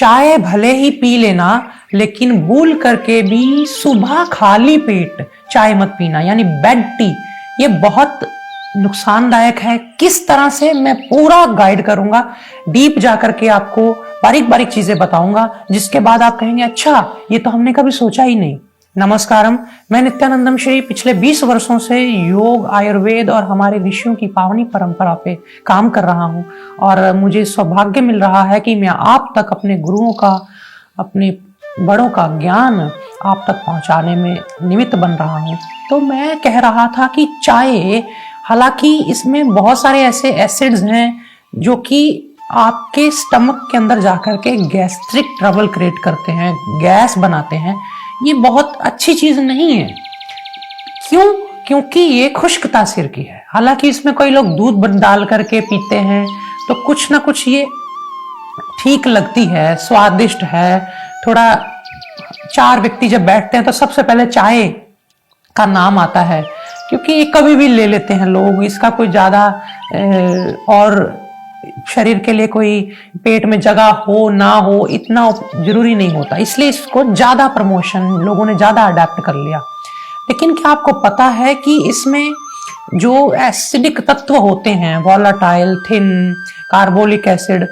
चाय भले ही पी लेना, लेकिन भूल करके भी सुबह खाली पेट चाय मत पीना, यानी बेड टी। ये बहुत नुकसानदायक है। किस तरह से, मैं पूरा गाइड करूंगा, डीप जाकर के आपको बारीक बारीक चीजें बताऊंगा, जिसके बाद आप कहेंगे अच्छा ये तो हमने कभी सोचा ही नहीं। नमस्कारम, मैं नित्यानंदम श्री पिछले 20 वर्षों से योग, आयुर्वेद और हमारे ऋषियों की पावनी परंपरा पे काम कर रहा हूँ और मुझे सौभाग्य मिल रहा है कि मैं आप तक अपने गुरुओं का, अपने बड़ों का ज्ञान आप तक पहुंचाने में निमित्त बन रहा हूँ। तो मैं कह रहा था कि चाय, हालांकि इसमें बहुत सारे ऐसे एसिड्स हैं जो कि आपके स्टमक के अंदर जाकर के गैस्ट्रिक ट्रबल क्रिएट करते हैं, गैस बनाते हैं। ये बहुत अच्छी चीज नहीं है। क्यों? क्योंकि ये खुश्क तासीर की है। हालांकि इसमें कोई लोग दूध डाल करके पीते हैं तो कुछ ना कुछ ये ठीक लगती है, स्वादिष्ट है। थोड़ा 4 व्यक्ति जब बैठते हैं तो सबसे पहले चाय का नाम आता है, क्योंकि ये कभी भी ले लेते हैं लोग। इसका कोई ज्यादा और शरीर के लिए कोई पेट में जगह हो ना हो इतना जरूरी नहीं होता, इसलिए इसको ज्यादा प्रमोशन लोगों ने ज्यादा अडेप्ट कर लिया। लेकिन क्या आपको पता है कि इसमें जो एसिडिक तत्व होते हैं, वोलाटाइल, थिन, कार्बोलिक एसिड,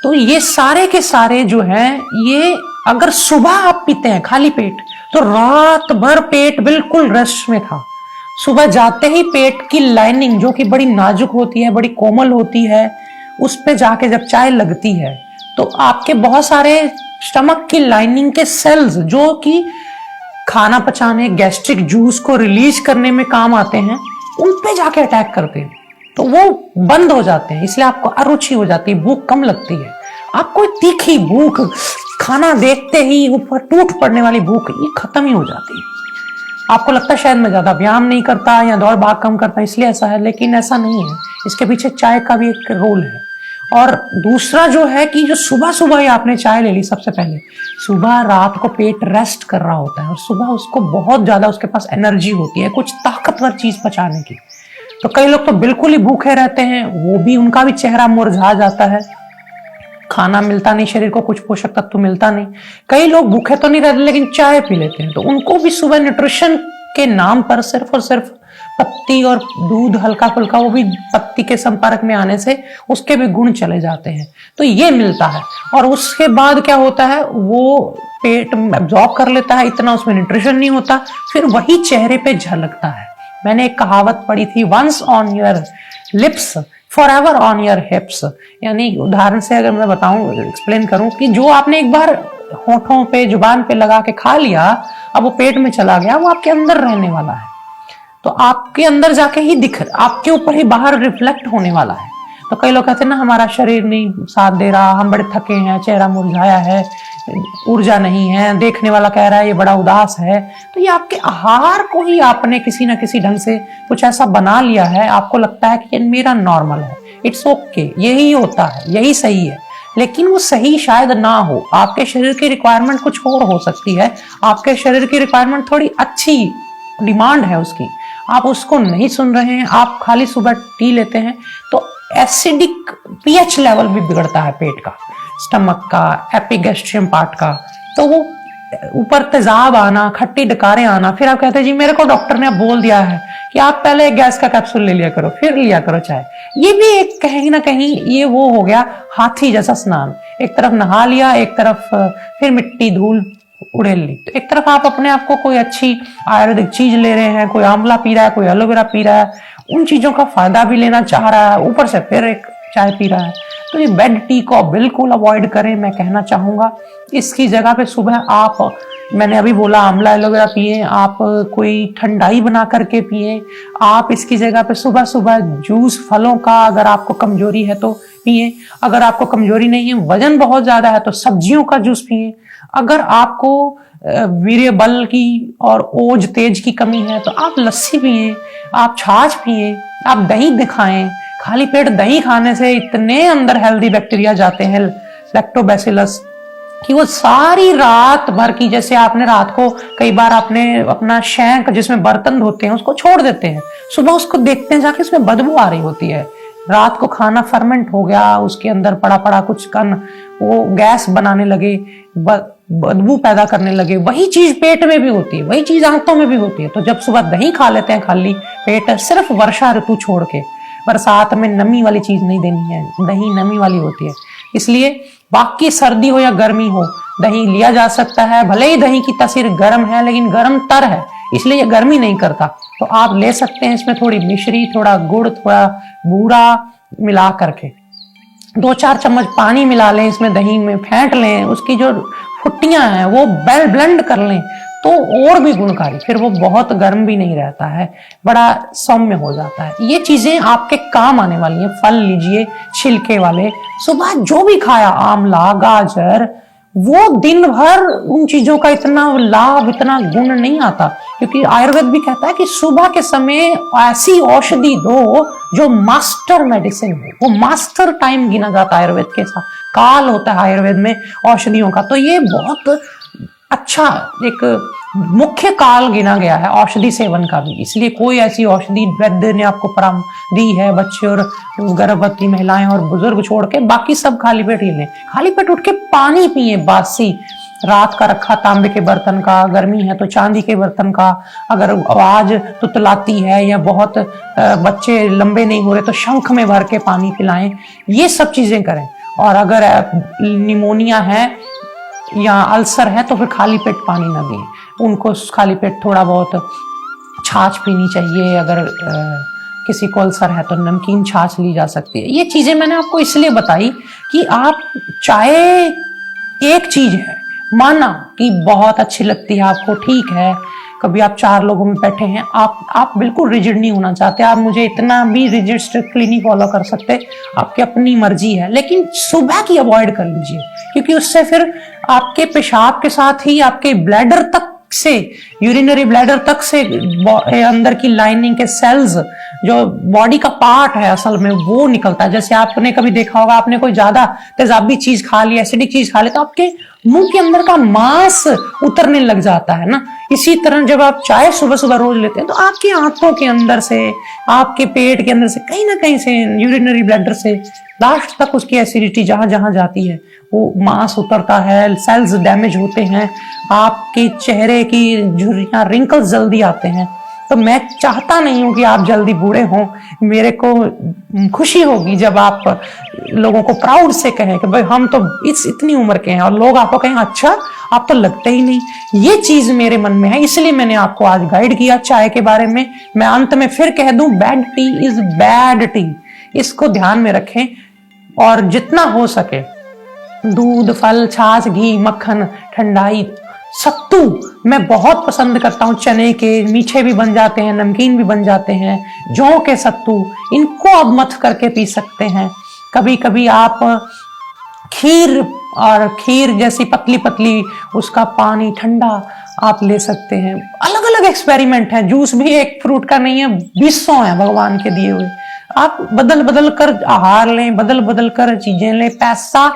तो ये सारे के सारे जो हैं, ये अगर सुबह आप पीते हैं खाली पेट तो रात भर पेट बिल्कुल रेस्ट में था। सुबह जाते ही पेट की लाइनिंग, जो कि बड़ी नाजुक होती है, बड़ी कोमल होती है, उस पे जाके जब चाय लगती है तो आपके बहुत सारे स्टमक की लाइनिंग के सेल्स, जो कि खाना पचाने, गैस्ट्रिक जूस को रिलीज करने में काम आते हैं, उन पे जाके अटैक करते हैं, तो वो बंद हो जाते हैं। इसलिए आपको अरुचि हो जाती है, भूख कम लगती है। आपको तीखी भूख, खाना देखते ही ऊपर टूट पड़ने वाली भूख, ये खत्म ही हो जाती है। आपको लगता है शायद मैं ज्यादा व्यायाम नहीं करता या दौड़ भाग कम करता इसलिए ऐसा है, लेकिन ऐसा नहीं है। इसके पीछे चाय का भी एक रोल है। और दूसरा जो है कि जो सुबह सुबह ही आपने चाय ले ली, सबसे पहले सुबह, रात को पेट रेस्ट कर रहा होता है और सुबह उसको बहुत ज्यादा, उसके पास एनर्जी होती है कुछ ताकतवर चीज पचाने की। तो कई लोग तो बिल्कुल ही भूखे रहते हैं, वो भी, उनका भी चेहरा मुरझा जाता है, खाना मिलता नहीं, शरीर को कुछ पोषक तत्व मिलता नहीं। कई लोग भूखे तो नहीं रहते लेकिन चाय पी लेते हैं, तो उनको भी सुबह न्यूट्रिशन के नाम पर सिर्फ और सिर्फ पत्ती और दूध हल्का फुल्का, वो भी पत्ती के संपर्क में आने से उसके भी गुण चले जाते हैं, तो ये मिलता है। और उसके बाद क्या होता है, वो पेट एब्जॉर्ब कर लेता है, इतना उसमें न्यूट्रिशन नहीं होता, फिर वही चेहरे पे झलकता है। मैंने एक कहावत पढ़ी थी, once on your lips forever on your hips. यानी उदाहरण से अगर मैं बताऊं, एक्सप्लेन करूं, कि जो आपने एक बार होठों पे, जुबान पे लगा के खा लिया, अब वो पेट में चला गया, वो आपके अंदर रहने वाला है, तो आपके अंदर जाके ही आपके ऊपर ही बाहर रिफ्लेक्ट होने वाला है। तो कई लोग कहते हैं ना, हमारा शरीर नहीं साथ दे रहा, हम बड़े थके हैं, चेहरा मुरझाया है, ऊर्जा नहीं है, देखने वाला कह रहा है ये बड़ा उदास है। तो ये आपके आहार को ही आपने किसी ना किसी ढंग से कुछ ऐसा बना लिया है, आपको लगता है कि ये मेरा नॉर्मल है, इट्स ओके, यही होता है, यही सही है। लेकिन वो सही शायद ना हो, आपके शरीर की रिक्वायरमेंट कुछ और हो सकती है। आपके शरीर की रिक्वायरमेंट थोड़ी अच्छी डिमांड है उसकी, आप उसको नहीं सुन रहे हैं, आप खाली सुबह टी लेते हैं, तो एसिडिक पीएच लेवल भी बिगड़ता है पेट का, स्टमक का, एपिगैस्ट्रियम पार्ट का। तो वो ऊपर तेजाब आना, खट्टी डकारें आना, फिर आप कहते हैं जी मेरे को डॉक्टर ने बोल दिया है कि आप पहले एक गैस का कैप्सूल ले लिया करो, फिर लिया करो चाय। ये भी एक कहीं ना कहीं ये वो हो गया हाथी जैसा स्नान, एक तरफ नहा लिया, एक तरफ फिर मिट्टी धूल उड़ेल ली। तो एक तरफ आप अपने आप को कोई अच्छी आयुर्वेदिक चीज ले रहे हैं, कोई आंवला पी रहा है, कोई एलोवेरा पी रहा है, उन चीजों का फायदा भी लेना चाह रहा है, ऊपर से फिर एक चाय पी रहा है। तो ये बेड टी को बिल्कुल अवॉइड करें, मैं कहना चाहूंगा। इसकी जगह पे सुबह आप, मैंने अभी बोला, आंवला एलोवेरा पिए, आप कोई ठंडाई बना करके पिए, आप इसकी जगह पे सुबह सुबह जूस फलों का, अगर आपको कमजोरी है तो पिए, अगर आपको कमजोरी नहीं है, वजन बहुत ज्यादा है तो सब्जियों का जूस पिए, अगर आपको वीर्य बल की और ओज तेज की कमी है तो आप लस्सी पिए, आप छाछ पिए, आप दही दिखाएं। खाली पेट दही खाने से इतने अंदर हेल्दी बैक्टीरिया जाते हैं, लैक्टोबैसिलस, कि वो सारी रात भर की, जैसे आपने रात को कई बार आपने अपना शैंक जिसमें बर्तन धोते हैं उसको छोड़ देते हैं, सुबह उसको देखते हैं जाके उसमें बदबू आ रही होती है, रात को खाना फर्मेंट हो गया, उसके अंदर पड़ा पड़ा कुछ कण वो गैस बनाने लगे, बदबू पैदा करने लगे, वही चीज पेट में भी होती है, वही चीज आंतों में भी होती है। तो जब सुबह दही खा लेते हैं खाली पेट, सिर्फ वर्षा ऋतु छोड़ के, बरसात में नमी वाली चीज नहीं देनी है, दही नमी वाली होती है। इसलिए बाकी सर्दी हो या गर्मी हो, दही लिया जा सकता है। भले ही दही की तासीर गर्म है, लेकिन गर्म तर है, इसलिए ये गर्मी नहीं करता। तो आप ले सकते हैं इसमें थोड़ी मिश्री, थोड़ा गुड़, थोड़ा बूरा मिला करके 2-4 चम्मच पानी मिला लें, इसमें दही में फेंट लें, उसकी जो फुट्टियां हैं वो ब्लेंड कर लें, तो और भी गुणकारी, फिर वो बहुत गर्म भी नहीं रहता है, बड़ा सौम्य हो जाता है। ये चीजें आपके काम आने वाली हैं। फल लीजिए छिलके वाले, सुबह जो भी खाया, आंवला, गाजर, वो दिन भर उन चीजों का इतना लाभ, इतना गुण नहीं आता, क्योंकि आयुर्वेद भी कहता है कि सुबह के समय ऐसी औषधि दो जो मास्टर मेडिसिन हो। वो मास्टर टाइम गिना जाता है आयुर्वेद के साथ, काल होता है आयुर्वेद में औषधियों का। तो ये बहुत अच्छा एक मुख्य काल गिना गया है औषधि सेवन का भी। इसलिए कोई ऐसी औषधि वैद्य ने आपको परामर्श दी है, बच्चे और गर्भवती महिलाएं और बुजुर्ग छोड़ के बाकी सब खाली पेट ही लें। खाली पेट उठ के पानी पिए, बासी रात का रखा तांबे के बर्तन का, गर्मी है तो चांदी के बर्तन का, अगर आवाज तुतलाती है या बहुत बच्चे लंबे नहीं हो रहे तो शंख में भर के पानी पिलाएं। ये सब चीजें करें। और अगर निमोनिया है या अल्सर है तो फिर खाली पेट पानी ना दें उनको, खाली पेट थोड़ा बहुत छाछ पीनी चाहिए। अगर किसी को अल्सर है तो नमकीन छाछ ली जा सकती है। ये चीजें मैंने आपको इसलिए बताई कि आप चाहे एक चीज है, माना कि बहुत अच्छी लगती है आपको, ठीक है, कभी आप 4 लोगों में बैठे हैं, आप बिल्कुल रिजिड नहीं होना चाहते, आप मुझे इतना भी रिजिड स्ट्रिक्टली नहीं फॉलो कर सकते, आपकी अपनी मर्जी है, लेकिन सुबह की अवॉइड कर लीजिए, क्योंकि उससे फिर आपके पेशाब के साथ ही आपके ब्लैडर तक से, यूरिनरी ब्लैडर तक से अंदर की लाइनिंग के सेल्स, जो बॉडी का पार्ट है असल में, वो निकलता है। जैसे आपने कभी देखा होगा, आपने कोई ज्यादा तेजाबी चीज खा ली, एसिडिक चीज खा ली, तो आपके मुंह के अंदर का मांस उतरने लग जाता है ना। इसी तरह जब आप चाय सुबह सुबह रोज लेते हैं तो आपकी आंतों के अंदर से, आपके पेट के अंदर से, कहीं ना कहीं से, यूरिनरी ब्लैडर से लास्ट तक उसकी एसिडिटी जहां जहां जाती है वो मांस उतरता है, सेल्स डैमेज होते हैं, आपके चेहरे की झुर्रियां, रिंकल्स जल्दी आते हैं। तो मैं चाहता नहीं हूं कि आप जल्दी बूढ़े हों। मेरे को खुशी होगी जब आप लोगों को प्राउड से कहें कि भाई हम तो इतनी उम्र के हैं, और लोग आपको कहें अच्छा आप तो लगते ही नहीं। ये चीज मेरे मन में है, इसलिए मैंने आपको आज गाइड किया चाय के बारे में। मैं अंत में फिर कह दूं, bad T is bad T, इसको ध्यान में रखें। और जितना हो सके दूध, फल, छाछ, घी, मक्खन, ठंडाई, सत्तू मैं बहुत पसंद करता हूँ। चने के मीठे भी बन जाते हैं, नमकीन भी बन जाते हैं, जौ के सत्तू, इनको आप मथ करके पी सकते हैं। कभी कभी आप खीर जैसी पतली पतली, उसका पानी ठंडा आप ले सकते हैं। अलग अलग एक्सपेरिमेंट है, जूस भी एक फ्रूट का नहीं है, 200 है भगवान के दिए हुए। आप बदल बदल कर आहार लें, बदल बदल कर चीजें लें। पैसा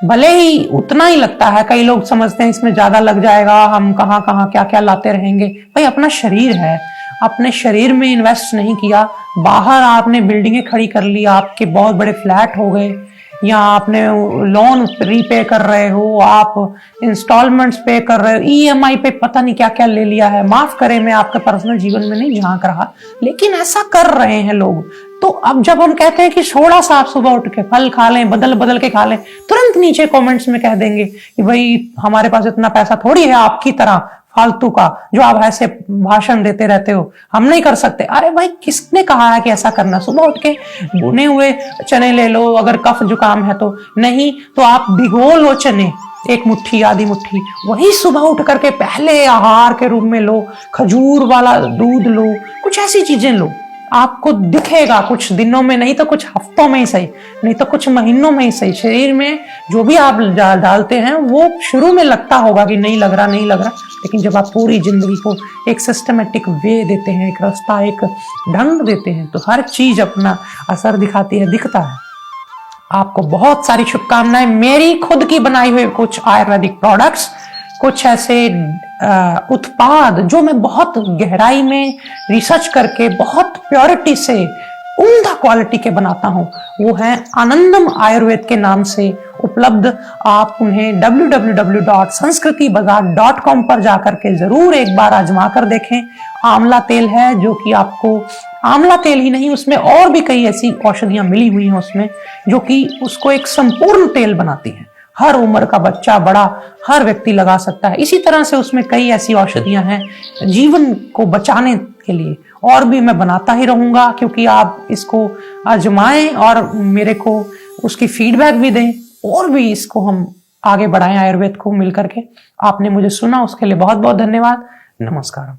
भले ही उतना ही लगता है, कई लोग समझते हैं इसमें ज्यादा लग जाएगा, हम कहाँ कहाँ क्या क्या लाते रहेंगे। भाई अपना शरीर है, अपने शरीर में इन्वेस्ट नहीं किया, बाहर आपने बिल्डिंगें खड़ी कर ली, आपके बहुत बड़े फ्लैट हो गए, या आपने लोन रीपे कर रहे हो, आप इंस्टॉलमेंट्स पे कर रहे हो, ईएमआई पे पता नहीं क्या क्या ले लिया है। माफ करें, मैं आपके पर्सनल जीवन में नहीं झांक रहा, लेकिन ऐसा कर रहे हैं लोग। तो अब जब हम कहते हैं कि थोड़ा सा आप सुबह उठ के फल खा लें, बदल बदल के खा लें, तुरंत नीचे कमेंट्स में कह देंगे कि भाई हमारे पास इतना पैसा थोड़ी है आपकी तरह फालतू का, जो आप ऐसे भाषण देते रहते हो, हम नहीं कर सकते। अरे भाई किसने कहा है कि ऐसा करना? सुबह उठ के भुने हुए चने ले लो, अगर कफ जुकाम है तो, नहीं तो आप भिगो लो चने, 1 मुट्ठी, आधी मुट्ठी, वही सुबह उठ करके पहले आहार के रूप में लो। खजूर वाला दूध लो, कुछ ऐसी चीजें लो, आपको दिखेगा कुछ दिनों में, नहीं तो कुछ हफ्तों में ही सही, नहीं तो कुछ महीनों में ही सही, शरीर में जो भी आप डालते हैं वो शुरू में लगता होगा कि नहीं लग रहा, लेकिन जब आप पूरी जिंदगी को एक सिस्टमेटिक वे देते हैं, एक रास्ता, एक ढंग देते हैं, तो हर चीज अपना असर दिखाती है, दिखता है। आपको बहुत सारी शुभकामनाएं। मेरी खुद की बनाई हुई कुछ आयुर्वेदिक प्रोडक्ट्स, कुछ ऐसे उत्पाद जो मैं बहुत गहराई में रिसर्च करके, बहुत प्योरिटी से उम्दा क्वालिटी के बनाता हूँ। वो है आनंदम आयुर्वेद के नाम से उपलब्ध। आप उन्हें www.sanskritibazaar.com पर जाकर के जरूर एक बार आजमा कर देखें। आंवला तेल है जो कि आपको, आंवला तेल ही नहीं, उसमें और भी कई ऐसी औषधियां मिली हुई हैं उसमें, जो कि उसको एक संपूर्ण तेल बनाती हैं। हर उम्र का बच्चा, बड़ा, हर व्यक्ति लगा सकता है। इसी तरह से उसमें कई ऐसी औषधियां हैं जीवन को बचाने के लिए, और भी मैं बनाता ही रहूंगा, क्योंकि आप इसको आजमाएं और मेरे को उसकी फीडबैक भी दें, और भी इसको हम आगे बढ़ाएं आयुर्वेद को मिलकर के। आपने मुझे सुना उसके लिए बहुत बहुत धन्यवाद। नमस्कार।